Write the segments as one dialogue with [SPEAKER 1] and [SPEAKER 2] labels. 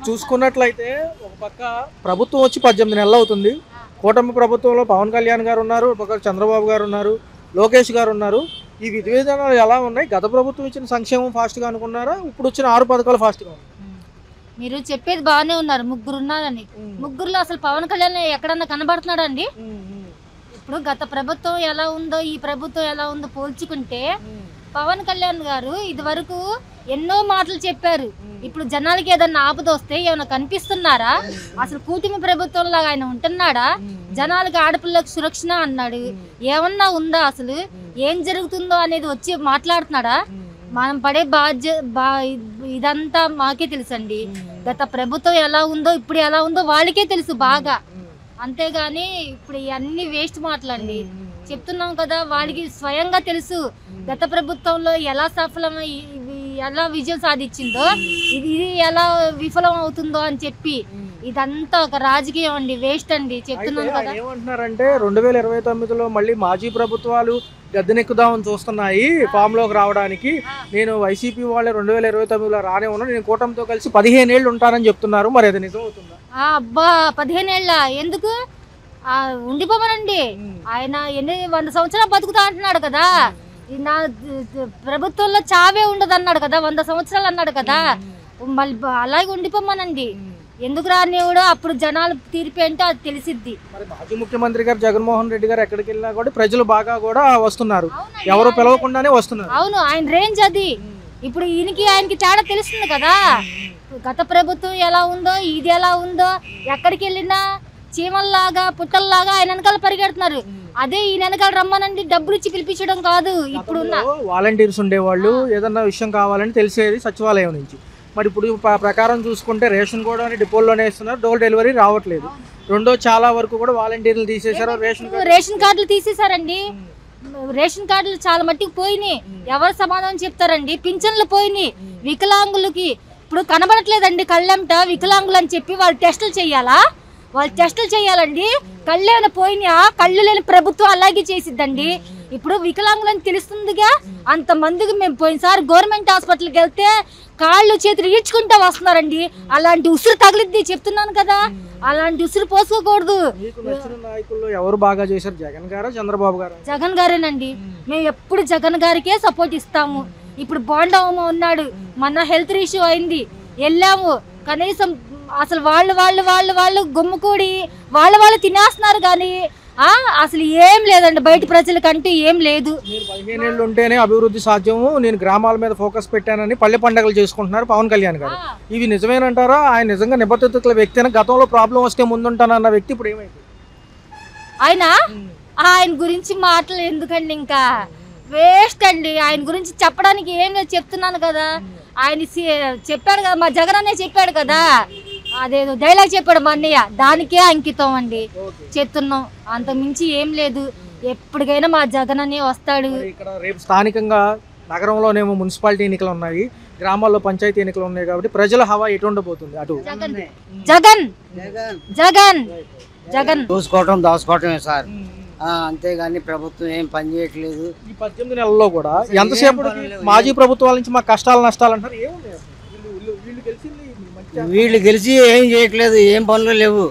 [SPEAKER 1] చూసుకున్నట్లయితే ఒక పక్క ప్రభుత్వం వచ్చి 18 నెలలు అవుతుంది. కూటమి ప్రభుత్వంలో పవన్ కళ్యాణ్ గారు ఉన్నారు, ఒక పక్క చంద్రబాబు గారు ఉన్నారు, లోకేష్ గారు ఉన్నారు. ఈ విధి విధానాలు ఎలా ఉన్నాయి? గత ప్రభుత్వం ఇచ్చిన సంక్షేమం ఫాస్ట్గా అనుకున్నారా? ఇప్పుడు వచ్చిన 6 పథకాలు ఫాస్ట్గా ఉన్నాయి?
[SPEAKER 2] మీరు చెప్పేది బాగానే ఉన్నారు, ముగ్గురు ఉన్నారని. ముగ్గురులో అసలు పవన్ కళ్యాణ్ ఎక్కడన్నా కనబడుతున్నాడా అండి? ఇప్పుడు గత ప్రభుత్వం ఎలా ఉందో ఈ ప్రభుత్వం ఎలా ఉందో పోల్చుకుంటే పవన్ కళ్యాణ్ గారు ఇది వరకు ఎన్నో మాటలు చెప్పారు. ఇప్పుడు జనాలకి ఏదన్నా ఆపద వస్తే ఏమైనా కనిపిస్తున్నారా? అసలు కూటమి ప్రభుత్వంలో ఆయన ఉంటున్నాడా? జనాలకి ఆడపిల్లలకు సురక్షణ అన్నాడు, ఏమన్నా ఉందా? అసలు ఏం జరుగుతుందో అనేది వచ్చి మాట్లాడుతున్నాడా? మనం పడే ఇదంతా మాకే తెలుసండి. గత ప్రభుత్వం ఎలా ఉందో ఇప్పుడు ఎలా ఉందో వాళ్ళకే తెలుసు బాగా. అంతేగాని ఇప్పుడు ఇవన్నీ వేస్ట్ మాటలండి. చెప్తున్నాం కదా, వాళ్ళకి స్వయంగా తెలుసు గత ప్రభుత్వంలో ఎలా ఎలా విజయం సాధించిందో ఇది ఎలా విఫలం అవుతుందో అని చెప్పి. ఇదంతా ఒక రాజకీయం అండి, వేస్ట్ అండి. చెప్తున్నాను కదా.
[SPEAKER 1] ఏమంటున్నారంటే 2029లో మళ్ళీ మాజీ ప్రభుత్వాలు గద్దెనెక్కుదామని చూస్తున్నాయి ఫామ్ లోకి రావడానికి. నేను వైసీపీ వాళ్ళే 2029లో రానే ఉన్నా, నేను కూటమితో కలిసి 15 ఏళ్ళు ఉంటానని చెప్తున్నారు. మరి అది నిజం అవుతుందా?
[SPEAKER 2] అబ్బా 15 ఏళ్ళ ఎందుకు ఉండిపోమనండి. ఆయన 100 సంవత్సరాలు బతుకుతా అంటున్నాడు కదా. నా ప్రభుత్వంలో చావే ఉండదు అన్నాడు కదా, 100 సంవత్సరాలు అన్నాడు కదా. మళ్ళీ అలాగే ఉండిపోమనండి. ఎందుకు రానివాడో అప్పుడు జనాలు తీర్పు ఏంటో అది తెలిసిద్ది.
[SPEAKER 1] మరి మాజీ ముఖ్యమంత్రి గారు జగన్మోహన్ రెడ్డి గారు ఎక్కడికి వెళ్ళినా కూడా ప్రజలు బాగా కూడా వస్తున్నారు, ఎవరు పిలవకుండానే వస్తున్నారు.
[SPEAKER 2] అవును, ఆయన రేంజ్ అది. ఇప్పుడు ఆయనకి తేడా తెలుస్తుంది కదా. గత ప్రభుత్వం ఎలా ఉందో ఇది ఎలా ఉందో, ఎక్కడికి వెళ్ళినా చీమల్లాగా పుట్టల్లాగా ఆయన వెనకాల పరిగెడుతున్నారు. అదే ఈ వెనకాల రమ్మనండి, డబ్బులు ఇచ్చి పిలిపించడం కాదు. ఇప్పుడు
[SPEAKER 1] వాలంటీర్స్ ఉండేవాళ్ళు, ఏదన్నా విషయం కావాలని తెలిసేది సచివాలయం నుంచి. మరి ఇప్పుడు ప్రకారం చూసుకుంటే రేషన్ కూడా డిపోల్లోనే ఇస్తున్నారు, డోర్ డెలివరీ రావట్లేదు. రెండో చాలా వరకు కూడా వాలంటీర్లు తీసేశారు.
[SPEAKER 2] రేషన్ కార్డులు తీసేశారండి. రేషన్ కార్డులు చాలా మట్టికి పోయినాయి. ఎవరు సమాధానం చెప్తారండి? పింఛన్లు పోయినాయి. వికలాంగులకి ఇప్పుడు కనబడట్లేదండి కళ్ళంట. వికలాంగులు అని చెప్పి వాళ్ళు టెస్టులు చేయాలా? వాళ్ళు టెస్టులు చేయాలండి. కళ్ళేమైనా పోయినా కళ్ళు లేని ప్రభుత్వం అలాగే చేసిద్దండి. ఇప్పుడు వికలాంగులని తెలుస్తుందిగా. అంతమందికి మేము పోయినసారి గవర్నమెంట్ హాస్పిటల్కి వెళ్తే కాళ్ళు చేతులు ఈడ్చుకుంటా వస్తున్నారండి. అలాంటి ఉసురు తగిలిద్ది, చెప్తున్నాను కదా. అలాంటి ఉసురు పోసుకోకూడదు.
[SPEAKER 1] ఎవరు బాగా చేశారు, జగన్ గారా చంద్రబాబు గారు?
[SPEAKER 2] జగన్ గారేనండి. మేము ఎప్పుడు జగన్ గారికే సపోర్ట్ ఇస్తాము. ఇప్పుడు బోండమ్మ ఉన్నాడు, మన హెల్త్ ఇష్యూ అయింది, వెళ్ళాము. కనీసం అసలు వాళ్ళు గుమ్ముకూడి వాళ్ళు తినేస్తున్నారు కానీ అసలు ఏం లేదండి. బయట ప్రజలకంటూ ఏం లేదు.
[SPEAKER 1] 15 ఏళ్ళు ఉంటేనే అభివృద్ధి సాధ్యము, నేను గ్రామాల మీద ఫోకస్ పెట్టానని పల్లె పండుగలు చేసుకుంటున్నారు పవన్ కళ్యాణ్ గారు. ఇవి నిజమేనంటారా? ఆయన నిజంగా నిబద్ధతల వ్యక్తి అని, గతంలో ప్రాబ్లం వస్తే ముందుంటానన్న వ్యక్తి ఇప్పుడు ఏమైంది?
[SPEAKER 2] ఆయన గురించి మాటలు ఎందుకండి, ఇంకా వేస్ట్ అండి. ఆయన గురించి చెప్పడానికి ఏం లేదు, చెప్తున్నాను కదా. ఆయన చెప్పాడు కదా, మా జగన్ అనే చెప్పాడు కదా, అదేదో డైలాగ్ చెప్పాడు మా అన్నయ్య, దానికే అంకితం అండి. చెప్తున్నాం, అంత మించి ఏం లేదు. ఎప్పటికైనా మా జగన్ అనే వస్తాడు.
[SPEAKER 1] ఇక్కడ రేపు స్థానికంగా నగరంలోనేమో మున్సిపాలిటీ ఎన్నికలు ఉన్నాయి, గ్రామాల్లో పంచాయతీ ఎన్నికలు ఉన్నాయి కాబట్టి ప్రజల హవా ఎటు ఉండబోతుంది? అటు
[SPEAKER 2] జగన్ జగన్ జగన్
[SPEAKER 3] చూసుకోవటం దాచుకోవటమే సార్, అంతేగాని ప్రభుత్వం ఏం పని చేయట్లేదు.
[SPEAKER 1] ఈ 18 నెలల్లో కూడా ఎంతసేపు మాజీ ప్రభుత్వాల నుంచి మా కష్టాలు నష్టాలు అంటారు.
[SPEAKER 3] వీళ్ళు గెలిచి ఏం చేయట్లేదు, ఏం పనులు లేవు.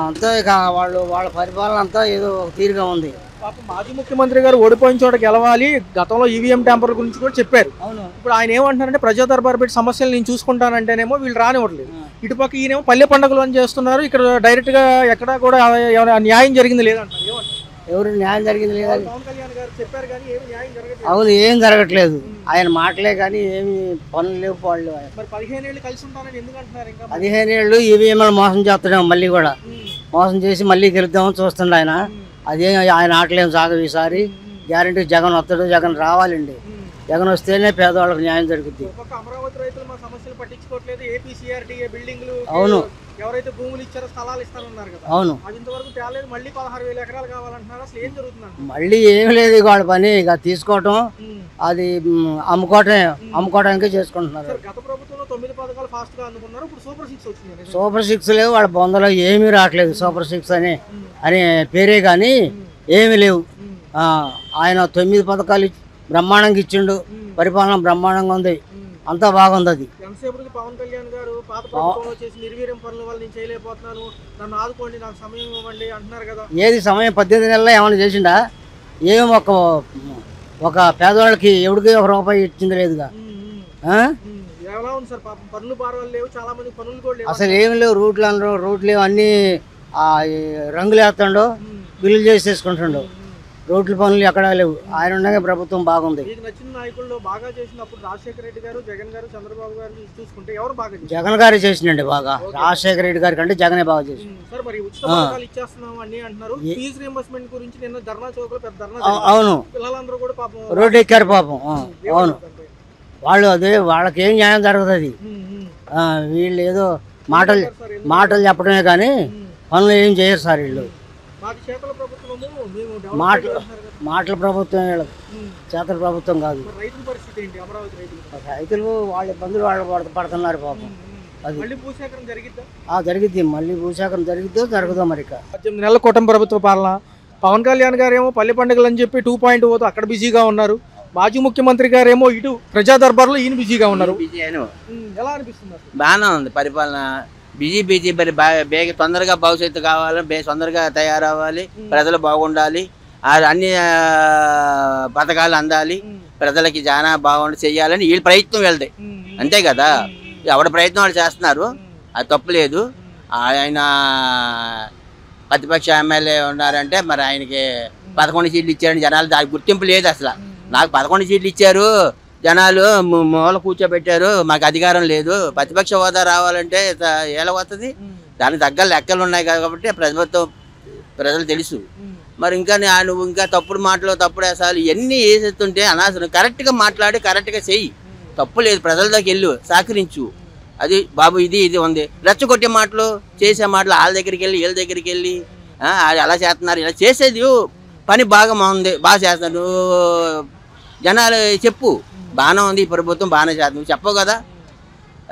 [SPEAKER 3] అంతా ఇక వాళ్ళ పరిపాలన అంతా ఏదో తీరుగా ఉంది.
[SPEAKER 1] మాజీ ముఖ్యమంత్రి గారు ఓడిపోయిన చోట గెలవాలి, గతంలో ఈవీఎం ట్యాంపర్ గురించి కూడా చెప్పారు. ఇప్పుడు ఆయన ఏమంటున్నారంటే ప్రజా దర్బార్ పెట్టి సమస్యలు నేను చూసుకుంటానంటేనేమో వీళ్ళు రానివ్వట్లేదు. ఇటుపక్క ఈయనేమో పల్లె పండుగలు అని చేస్తున్నారు. ఇక్కడ డైరెక్ట్ గా ఎక్కడా కూడా న్యాయం జరిగింది లేదంటారు.
[SPEAKER 3] ఎవరు న్యాయం జరిగింది లేదని
[SPEAKER 1] పవన్ కళ్యాణ్ గారు చెప్పారు కానీ ఏమి న్యాయం జరగట్లేదు.
[SPEAKER 3] అవును, ఏం జరగట్లేదు. ఆయన మాటలే కానీ ఏమి పనులు లేవు. వాళ్ళు
[SPEAKER 1] మరి 15 ఏళ్ళు కలిసి ఉంటానని ఎందుకు అంటున్నారు? ఇంకా
[SPEAKER 3] 15 ఏళ్ళు ఈవీఎంలు మోసం చేస్తున్నాం, మళ్ళీ కూడా మోసం చేసి మళ్ళీ గెలుద్దామని చూస్తుండే ఆయన. అదే ఆయన ఆటలేం సాగవు. ఈసారి గ్యారంటీ జగన్ వస్తాడు, జగన్ రావాలండి. జగన్ వస్తేనే పేదవాళ్ళకి న్యాయం జరుగుద్ది.
[SPEAKER 1] అమరావతి రైతులు మా సమస్యలు పట్టించుకోవట్లేదు, ఏపీసీఆర్డీఏ బిల్డింగ్లు
[SPEAKER 3] అవును
[SPEAKER 1] ఎవరైతే భూములు ఇచ్చారో స్థలాలు ఇస్తానన్నారు కదా,
[SPEAKER 3] అవును
[SPEAKER 1] అది ఇంతవరకు తేలేదు. మళ్ళీ 16,000 ఎకరాలు కావాలంటున్నారు. అసలు ఏం జరుగుతుంది?
[SPEAKER 3] మళ్ళీ ఏం లేదు, వాళ్ళ పని ఇక తీసుకోవటం, అది అమ్ముకోవడానికే చేసుకుంటున్నారు.
[SPEAKER 1] గత ప్రభుత్వంలో 9 పథకాలు ఫాస్ట్ గా అందుకున్నారు, ఇప్పుడు సూపర్ 6 వచ్చింది.
[SPEAKER 3] సూపర్ 6 లేవు, వాళ్ళ బొందలో ఏమీ రావట్లేదు. సూపర్ 6 అనే పేరే కానీ ఏమీ లేవు. ఆయన 9 పథకాలు బ్రహ్మాండంగా ఇచ్చిండు, పరిపాలన బ్రహ్మాండంగా ఉంది. అంతా బాగుంది. అది
[SPEAKER 1] ఎంతసేపటికి పవన్ కళ్యాణ్ గారు పాత ప్రభుత్వంలో చేసి నిర్వీర్యం పనుల వల్ల నేను చేయలేకపోతున్నాను, నన్ను ఆదుకోండి, నాకు సమయం ఇవ్వండి అంటున్నారు కదా.
[SPEAKER 3] ఏది సమయం 18 నెలల్లో ఏమైనా చేసిండా? ఏం ఒక పేదవాళ్ళకి ఎవరికి ₹1 ఇచ్చింది లేదుగా.
[SPEAKER 1] ఎలా ఉంది సార్? పాపం పనులు పారవాళ్ళు లేవు, చాలా మంది పనులు కూడా లేవు.
[SPEAKER 3] అసలు ఏమి లేవు. రూట్లు అనరు, రూట్లు లేవు. అన్నీ రంగులు వేస్తాడు, బిల్లులు చేసేసుకుంటుండు. రోడ్ల పనులు ఎక్కడా లేవు. ఆయన ఉండగా ప్రభుత్వం బాగుంది.
[SPEAKER 1] మీకు నచ్చిన నాయకుల్లో బాగా చేసినప్పుడు రాజశేఖర రెడ్డి గారు, జగన్ గారు, చంద్రబాబు గారు చూసుకుంటే ఎవరు బాగా చేశారు?
[SPEAKER 3] జగన్ గారే చేసిండండి బాగా. రాజశేఖర రెడ్డి గారి కంటే జగనే బాగా చేసింది.
[SPEAKER 1] సార్ మరి ఉచిత పథకాలు ఇచ్చేస్తున్నాం అని అంటున్నారు. ఫీజు రీయింబర్స్మెంట్ గురించి నిన్న ధర్నా చౌక్ లో పెద్ద ధర్నా.
[SPEAKER 3] అవును,
[SPEAKER 1] పిల్లలందరూ కూడా పాపం
[SPEAKER 3] రోడ్డు ఎక్కారు పాపం. అవును, వాళ్ళు అదే వాళ్ళకి ఏం న్యాయం జరుగుతుంది. వీళ్ళు ఏదో మాటలు చెప్పడమే కానీ పనులు ఏం చేయరు సార్. వీళ్ళు మాటల ప్రభుత్వం, చేతల ప్రభుత్వం కాదు. రైతులు వాళ్ళ ఇబ్బందులు వాళ్ళు పడుతున్నారు పాపం. అది జరిగిద్ది. మళ్ళీ భూసేకరణ జరిగిద్దో జరుగుదో మరి.
[SPEAKER 1] 18 నెలల కూటమి ప్రభుత్వ పాలన. పవన్ కళ్యాణ్ గారు ఏమో పల్లె పండుగలు అని చెప్పి 2.0 అక్కడ బిజీగా ఉన్నారు. మాజీ ముఖ్యమంత్రి గారేమో ఇటు ప్రజా దర్బార్లో ఈయన బిజీగా ఉన్నారు. ఎలా అనిపిస్తుంది?
[SPEAKER 4] బాగానే ఉంది పరిపాలన. బిజీ మరి తొందరగా భవిష్యత్తు కావాలి, తొందరగా తయారవ్వాలి, ప్రజలు బాగుండాలి, అన్ని పథకాలు అందాలి, ప్రజలకి చాలా బాగుండి చెయ్యాలని వీళ్ళ ప్రయత్నం వెళ్తాయి. అంతే కదా, ఎవరి ప్రయత్నం వాళ్ళు చేస్తున్నారు, అది తప్పులేదు. ఆయన ప్రతిపక్ష ఎమ్మెల్యే ఉన్నారంటే మరి ఆయనకి 11 సీట్లు ఇచ్చారని జనాలు దానికి గుర్తింపు లేదు. అసలు నాకు 11 సీట్లు ఇచ్చారు, జనాలు మూల కూర్చోబెట్టారు, మాకు అధికారం లేదు, ప్రతిపక్ష హోదా రావాలంటే ఎలా వస్తుంది? దానికి తగ్గ లెక్కలు ఉన్నాయి కాబట్టి ప్రజలు తెలుసు. మరి ఇంకా నువ్వు ఇంకా తప్పుడు మాటలు, తప్పుడు వేసాలు ఇవన్నీ వేసేస్తుంటే అనవసరం. కరెక్ట్గా మాట్లాడి కరెక్ట్గా చెయ్యి, తప్పు లేదు. ప్రజలలోకి వెళ్ళు, సహకరించు. అది బాబు ఇది ఉంది. రెచ్చగొట్టే మాటలు, చేసే మాటలు, వాళ్ళ దగ్గరికి వెళ్ళి వీళ్ళ దగ్గరికి వెళ్ళి అలా చేస్తున్నారు, ఇలా చేసేది పని బాగా ఉంది, బాగా చేస్తున్నారు. జనాలు చెప్పు, బాగానే ఉంది, ఈ ప్రభుత్వం బాగానే చేస్తుంది, నువ్వు చెప్పవు కదా.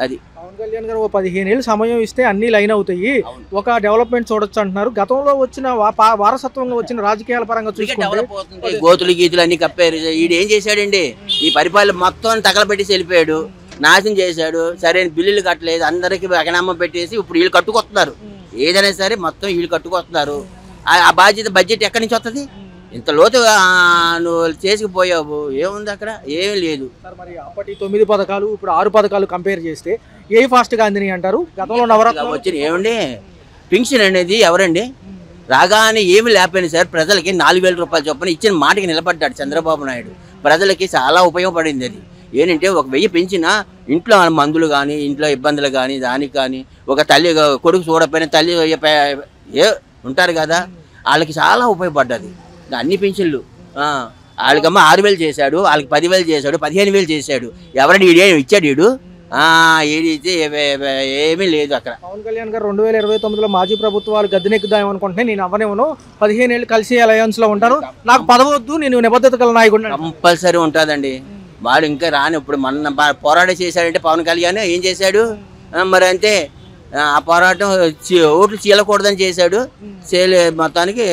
[SPEAKER 4] అది
[SPEAKER 1] పవన్ కళ్యాణ్ గారు 15 ఏళ్ళు సమయం ఇస్తే అన్ని లైన్ అవుతాయి, ఒక డెవలప్మెంట్ చూడొచ్చు అంటున్నారు. గతంలో వచ్చిన వారసత్వంగా వచ్చిన రాజకీయాల పరంగా చూసుకుంటే
[SPEAKER 4] గోతులు గీతులు అన్ని కప్పారు. ఈడు ఏం చేశాడండి? ఈ పరిపాలన మొత్తం తగలబెట్టేసి వెళ్ళిపోయాడు, నాశనం చేశాడు. సరైన బిల్లులు కట్టలేదు, అందరికి ఎకనామం పెట్టేసి ఇప్పుడు వీళ్ళు కట్టుకొస్తున్నారు. ఏదైనా సరే మొత్తం వీళ్ళు కట్టుకొస్తున్నారు. ఆ బాధ్యత బడ్జెట్ ఎక్కడి నుంచి వస్తుంది? ఇంత లోతు నువ్వు చేసుకుపోయావు, ఏముంది అక్కడ? ఏమీ లేదు.
[SPEAKER 1] మరి అప్పటి 9 పథకాలు ఇప్పుడు 6 పథకాలు కంపేర్ చేస్తే ఏ ఫాస్ట్గా అందినాయి అంటారు? గతంలో నవరత్నాలు
[SPEAKER 4] వచ్చిన ఏమండి? పింఛన్ అనేది ఎవరండి? రాగానే ఏమి లేకపోయినా సార్ ప్రజలకి 4,000 రూపాయలు చొప్పున ఇచ్చిన మాటకి నిలబడ్డాడు చంద్రబాబు నాయుడు. ప్రజలకి చాలా ఉపయోగపడింది. అది ఏంటంటే 1,000 పెంచినా ఇంట్లో మందులు కానీ, ఇంట్లో ఇబ్బందులు కానీ, దానికి కానీ, ఒక తల్లి కొడుకు చూడకపోయినా తల్లి ఉంటారు కదా, వాళ్ళకి చాలా ఉపయోగపడ్డది. అన్ని పెన్షన్లు వాళ్ళకమ్మ 6,000 చేశాడు, వాళ్ళకి 10,000 చేశాడు, 15,000 చేశాడు. ఎవరైనా ఇచ్చాడు వీడు? ఏదైతే ఏమీ లేదు అక్కడ.
[SPEAKER 1] పవన్ కళ్యాణ్ గారు 2029లో మాజీ ప్రభుత్వాలు గద్దెనెక్కుదామనుకుంటే నేను అవ్వనేమో 15 ఏళ్ళు కలిసి అలయన్స్ లో ఉంటాను, నాకు పదవద్దు, నేను నిబద్ధత గల నాయకుడు.
[SPEAKER 4] కంపల్సరీ ఉంటుందండి. వాడు ఇంకా రాని ఇప్పుడు మన పోరాటం చేశాడంటే పవన్ కళ్యాణ్ ఏం చేశాడు మరి? అంతే, ఆ పోరాటం ఓట్లు చీలకూడదని చేశాడు, మొత్తానికి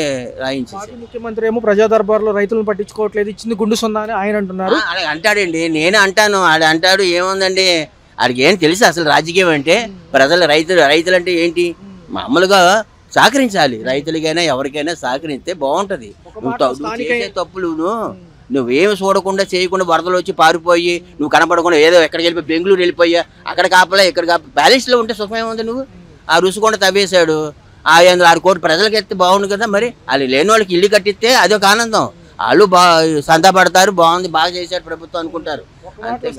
[SPEAKER 4] రాయించాడు.
[SPEAKER 1] ముఖ్యమంత్రి ఏమో ప్రజా దర్బార్లో రైతులను పట్టించుకోవట్లేదు, ఇచ్చింది గుండు సున్నా అని ఆయన అంటున్నారు.
[SPEAKER 4] అంటాడండి, నేను అంటాను, ఆడు అంటాడు. ఏముందండి, ఆడికి ఏం తెలుసు అసలు రాజకీయం అంటే? రైతులు అంటే ఏంటి? మామూలుగా సహకరించాలి, రైతులకైనా ఎవరికైనా సహకరిస్తే బాగుంటది. చేసే తప్పులు నువ్వేమి చూడకుండా చేయకుండా వరదలు వచ్చి పారిపోయి నువ్వు కనపడకుండా ఏదో ఎక్కడికి వెళ్ళిపోయి బెంగళూరు వెళ్ళిపోయా, అక్కడ కాపలా ఇక్కడ బ్యాలెన్స్లో ఉంటే సుఖమే ఉంది. నువ్వు ఆ రుసుకుండా తవ్వేశాడు. 6 కోట్ల ప్రజలకి ఎత్తే బాగుండు కదా. మరి వాళ్ళు లేని వాళ్ళకి ఇల్లు కట్టిస్తే అదొక ఆనందం. వాళ్ళు సంతా పడతారు, బాగుంది, బాగా చేశాడు ప్రభుత్వం అనుకుంటారు.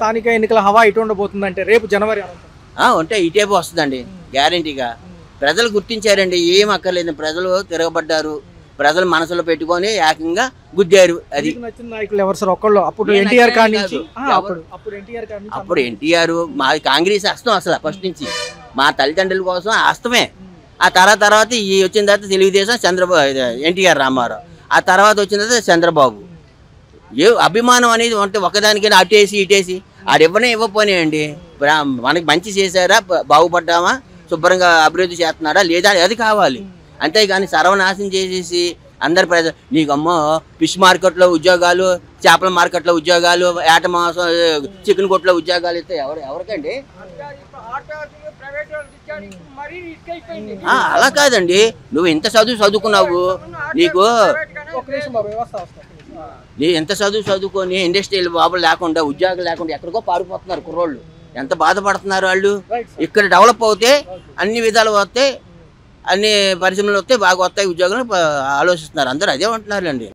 [SPEAKER 1] స్థానిక ఎన్నికల హవా ఇటు ఉండబోతుందంటే రేపు జనవరి
[SPEAKER 4] ఉంటే ఇటేపు వస్తుందండి గ్యారంటీగా. ప్రజలు గుర్తించారండి, ఏం అక్కర్లేదు. ప్రజలు తిరగబడ్డారు, ప్రజలు మనసులో పెట్టుకొని ఏకంగా గుద్దారు. అది
[SPEAKER 1] నచ్చిన నాయకులు ఎవరు సార్? ఒక్కళ్ళు అప్పుడు ఎన్టీఆర్
[SPEAKER 4] అప్పుడు ఎన్టీఆర్ మా కాంగ్రెస్ హస్తం అసలు ఫస్ట్ నుంచి మా తల్లిదండ్రుల కోసం హస్తమే. ఆ తర్వాత ఈ వచ్చిన తర్వాత తెలుగుదేశం ఎన్టీఆర్ రామారావు, ఆ తర్వాత వచ్చిన తర్వాత చంద్రబాబు. అభిమానం అనేది అంటే ఒకదానికైనా అటేసి ఇటేసి ఆడెవ్వనే ఇవ్వపోయాయండి. మనకి మంచి చేశారా, బాగుపడ్డామా, శుభ్రంగా అభివృద్ధి చేస్తున్నారా లేదా అది కావాలి. అంతేగాని సర్వనాశనం చేసేసి అందరి ప్రజలు నీకమ్మో ఫిష్ మార్కెట్లో ఉద్యోగాలు చేపల మార్కెట్లో ఉద్యోగాలు, ఏట మాంసం చికెన్ కొట్లో ఉద్యోగాలు ఇస్తే ఎవరికండి? అలా కాదండి, నువ్వు ఇంత చదువుకున్నావు, నీకు ఎంత చదువుకొని ఇండస్ట్రియల్ బాబులు లేకుండా ఉద్యోగాలు లేకుండా ఎక్కడికో పారిపోతున్నారు కుర్రోళ్ళు. ఎంత బాధపడుతున్నారు వాళ్ళు. ఇక్కడ డెవలప్ అవుతే అన్ని విధాలు వస్తాయి, అన్ని పరిశ్రమలు వస్తాయి, బాగా వస్తాయి, ఉద్యోగాలు ఆలోచిస్తున్నారు అందరూ అదే అంటున్నారండి.